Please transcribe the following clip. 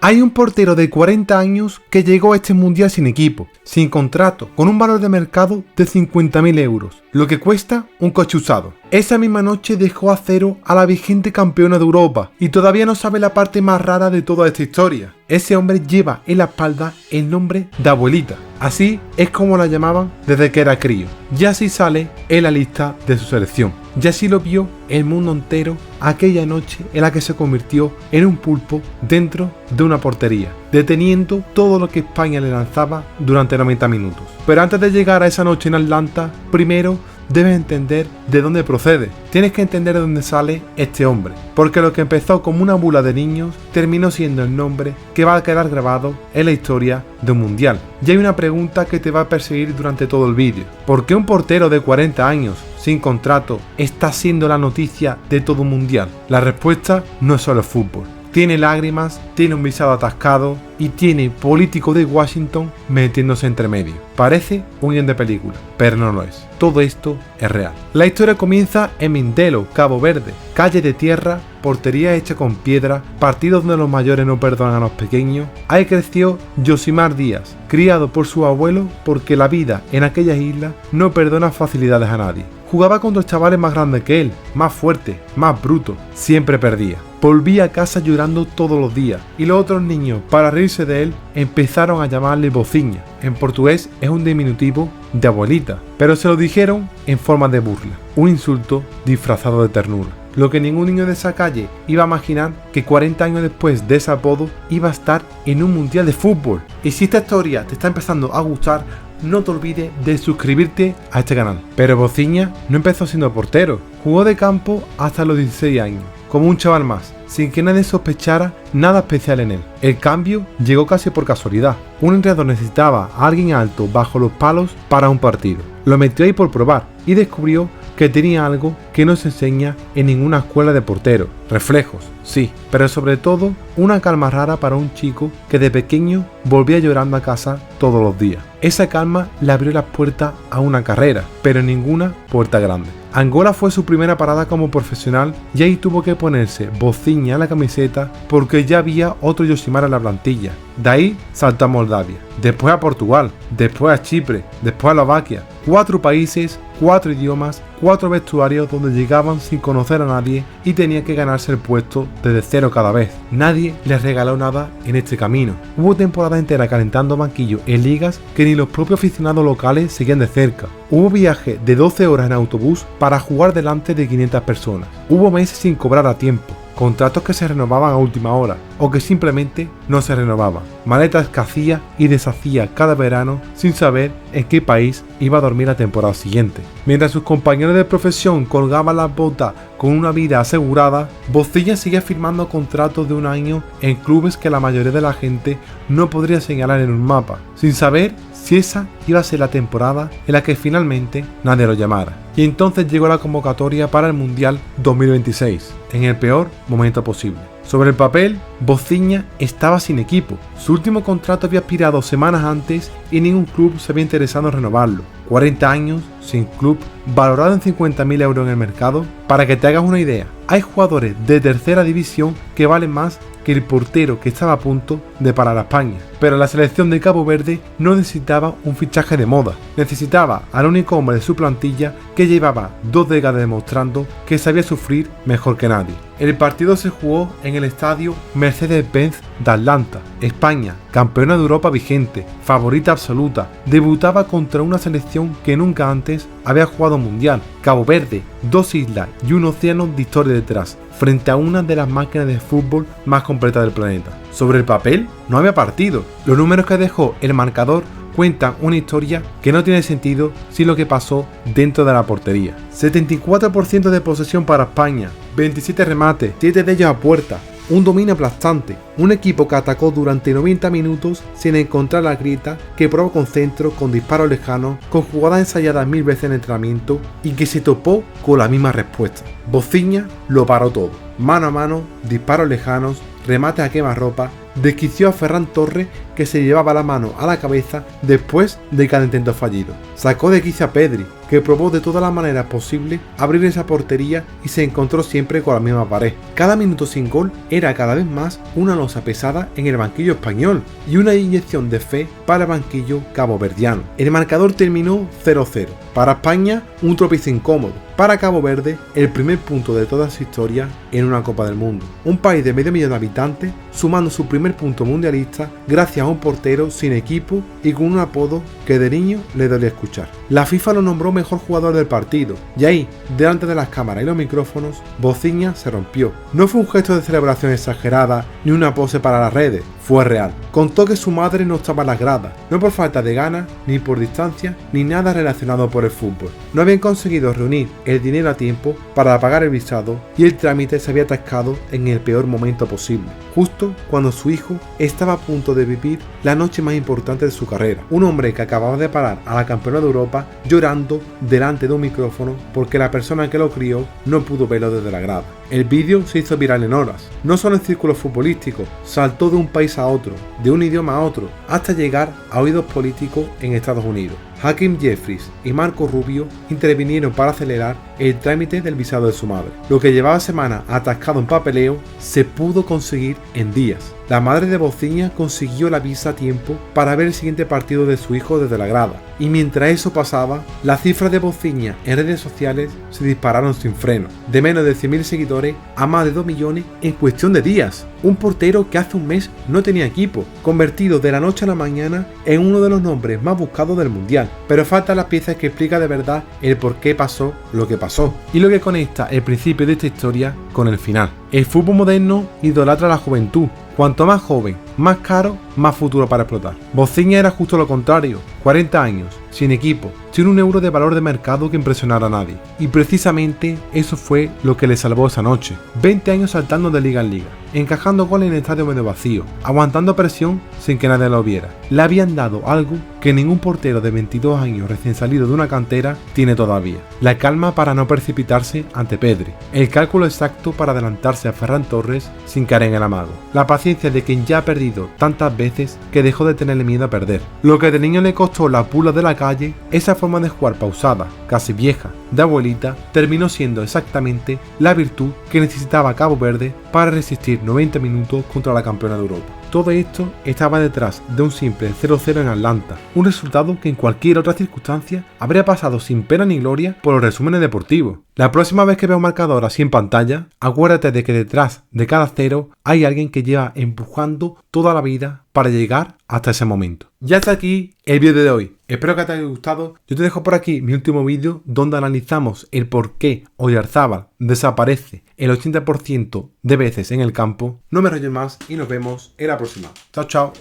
Hay un portero de 40 años que llegó a este mundial sin equipo, sin contrato, con un valor de mercado de 50.000 euros, lo que cuesta un coche usado. Esa misma noche dejó a cero a la vigente campeona de Europa y todavía no sabe la parte más rara de toda esta historia. Ese hombre lleva en la espalda el nombre de Abuelita, así es como la llamaban desde que era crío, y así sale en la lista de su selección. Y así lo vio el mundo entero aquella noche en la que se convirtió en un pulpo dentro de una portería, deteniendo todo lo que España le lanzaba durante 90 minutos. Pero antes de llegar a esa noche en Atlanta, primero debes entender de dónde procede. Tienes que entender de dónde sale este hombre, porque lo que empezó como una bula de niños terminó siendo el nombre que va a quedar grabado en la historia de un mundial. Y hay una pregunta que te va a perseguir durante todo el vídeo: ¿por qué un portero de 40 años sin contrato está siendo la noticia de todo un mundial? La respuesta no es solo fútbol. Tiene lágrimas, tiene un visado atascado y tiene políticos de Washington metiéndose entre medio. Parece un guión de película, pero no lo es. Todo esto es real. La historia comienza en Mindelo, Cabo Verde, calle de tierra, portería hecha con piedra, partidos donde los mayores no perdonan a los pequeños. Ahí creció Yosimar Díaz, criado por su abuelo porque la vida en aquellas islas no perdona facilidades a nadie. Jugaba contra chavales más grandes que él, más fuertes, más brutos, siempre perdía. Volvía a casa llorando todos los días y los otros niños, para reírse de él, empezaron a llamarle Bociña. En portugués es un diminutivo de abuelita, pero se lo dijeron en forma de burla, un insulto disfrazado de ternura. Lo que ningún niño de esa calle iba a imaginar que 40 años después de ese apodo iba a estar en un mundial de fútbol. Y si esta historia te está empezando a gustar, no te olvides de suscribirte a este canal. Pero Bociña no empezó siendo portero, jugó de campo hasta los 16 años, como un chaval más, sin que nadie sospechara nada especial en él. El cambio llegó casi por casualidad. Un entrenador necesitaba a alguien alto bajo los palos para un partido. Lo metió ahí por probar y descubrió que tenía algo que no se enseña en ninguna escuela de portero. Reflejos, sí, pero sobre todo una calma rara para un chico que de pequeño volvía llorando a casa todos los días. Esa calma le abrió las puertas a una carrera, pero ninguna puerta grande. Angola fue su primera parada como profesional y ahí tuvo que ponerse Bociña en la camiseta porque ya había otro Yosimar en la plantilla. De ahí saltó a Moldavia, después a Portugal, después a Chipre, después a Eslovaquia. 4 países, 4 idiomas, 4 vestuarios donde llegaban sin conocer a nadie y tenía que ganarse el puesto desde cero cada vez. Nadie les regaló nada en este camino. Hubo temporada entera calentando banquillos en ligas que ni los propios aficionados locales seguían de cerca. Hubo viajes de 12 horas en autobús para jugar delante de 500 personas. Hubo meses sin cobrar a tiempo. Contratos que se renovaban a última hora o que simplemente no se renovaban. Maletas que hacía y deshacía cada verano sin saber en qué país iba a dormir la temporada siguiente. Mientras sus compañeros de profesión colgaban las botas con una vida asegurada, Bociña seguía firmando contratos de un año en clubes que la mayoría de la gente no podría señalar en un mapa, sin saber si esa iba a ser la temporada en la que finalmente nadie lo llamara. Y entonces llegó la convocatoria para el Mundial 2026, en el peor momento posible. Sobre el papel, Bociña estaba sin equipo. Su último contrato había expirado semanas antes y ningún club se había interesado en renovarlo. 40 años, sin club, valorado en 50.000 euros en el mercado. Para que te hagas una idea, hay jugadores de tercera división que valen más que el portero que estaba a punto de parar a España. Pero la selección de Cabo Verde no necesitaba un fichaje de moda, necesitaba al único hombre de su plantilla que llevaba 2 décadas demostrando que sabía sufrir mejor que nadie. El partido se jugó en el estadio Mercedes-Benz de Atlanta. España, campeona de Europa vigente, favorita absoluta, debutaba contra una selección que nunca antes había jugado mundial. Cabo Verde, 2 islas y un océano de historia detrás, frente a una de las máquinas de fútbol más completas del planeta. Sobre el papel, no había partido. Los números que dejó el marcador cuentan una historia que no tiene sentido sin lo que pasó dentro de la portería. 74% de posesión para España, 27 remates, 7 de ellos a puerta, un dominio aplastante, un equipo que atacó durante 90 minutos sin encontrar la grieta, que probó con centro, con disparos lejanos, con jugadas ensayadas 1000 veces en entrenamiento y que se topó con la misma respuesta. Bociña lo paró todo, mano a mano, disparos lejanos, remates a quemarropa, desquició a Ferran Torres, que se llevaba la mano a la cabeza después de cada intento fallido. Sacó de quicio a Pedri, que probó de todas las maneras posibles abrir esa portería y se encontró siempre con la misma pared. Cada minuto sin gol era cada vez más una losa pesada en el banquillo español y una inyección de fe para el banquillo caboverdiano. El marcador terminó 0-0. Para España, un tropiezo incómodo. Para Cabo Verde, el primer punto de toda su historia en una Copa del Mundo. Un país de medio millón de habitantes sumando su primer punto mundialista gracias a un portero sin equipo y con un apodo que de niño le dolía escuchar. La FIFA lo nombró mejor jugador del partido y ahí, delante de las cámaras y los micrófonos, Bocinha se rompió. No fue un gesto de celebración exagerada ni una pose para las redes, fue real. Contó que su madre no estaba en las gradas, no por falta de ganas, ni por distancia, ni nada relacionado por el fútbol. No habían conseguido reunir el dinero a tiempo para pagar el visado y el trámite se había atascado en el peor momento posible, justo cuando su hijo estaba a punto de vivir la noche más importante de su carrera. Un hombre que acababa de parar a la campeona de Europa llorando delante de un micrófono porque la persona que lo crió no pudo verlo desde la grada. El vídeo se hizo viral en horas, no solo en círculos futbolísticos, saltó de un país a otro, de un idioma a otro, hasta llegar a oídos políticos en Estados Unidos. Hakeem Jeffries y Marco Rubio intervinieron para acelerar el trámite del visado de su madre. Lo que llevaba semanas atascado en papeleo se pudo conseguir en días. La madre de Bocinha consiguió la visa a tiempo para ver el siguiente partido de su hijo desde la grada. Y mientras eso pasaba, las cifras de Bocinha en redes sociales se dispararon sin freno. De menos de 100.000 seguidores a más de 2 millones en cuestión de días. Un portero que hace un mes no tenía equipo, convertido de la noche a la mañana en uno de los nombres más buscados del mundial. Pero faltan las piezas que explica de verdad el por qué pasó lo que pasó. Y lo que conecta el principio de esta historia con el final. El fútbol moderno idolatra a la juventud. Cuanto más joven, más caro, más futuro para explotar. Bocinha era justo lo contrario, 40 años, sin equipo, sin un euro de valor de mercado que impresionara a nadie. Y precisamente eso fue lo que le salvó esa noche. 20 años saltando de liga en liga, encajando goles en el estadio medio vacío, aguantando presión sin que nadie lo viera. Le habían dado algo que ningún portero de 22 años recién salido de una cantera tiene todavía. La calma para no precipitarse ante Pedri, el cálculo exacto para adelantarse a Ferran Torres sin caer en el amago, la paciencia de quien ya ha perdido tantas veces que dejó de tenerle miedo a perder. Lo que de niño le costó la pula de la calle, esa forma de jugar pausada, casi vieja, de abuelita, terminó siendo exactamente la virtud que necesitaba Cabo Verde para resistir 90 minutos contra la campeona de Europa. Todo esto estaba detrás de un simple 0-0 en Atlanta, un resultado que en cualquier otra circunstancia habría pasado sin pena ni gloria por los resúmenes deportivos. La próxima vez que vea un marcador así en pantalla, acuérdate de que detrás de cada cero hay alguien que lleva empujando toda la vida para llegar hasta ese momento. Ya está aquí el vídeo de hoy. Espero que te haya gustado. Yo te dejo por aquí mi último vídeo donde analizamos el por qué Oyarzábal desaparece el 80% de veces en el campo. No me enrollo más y nos vemos en la próxima. Chao, chao.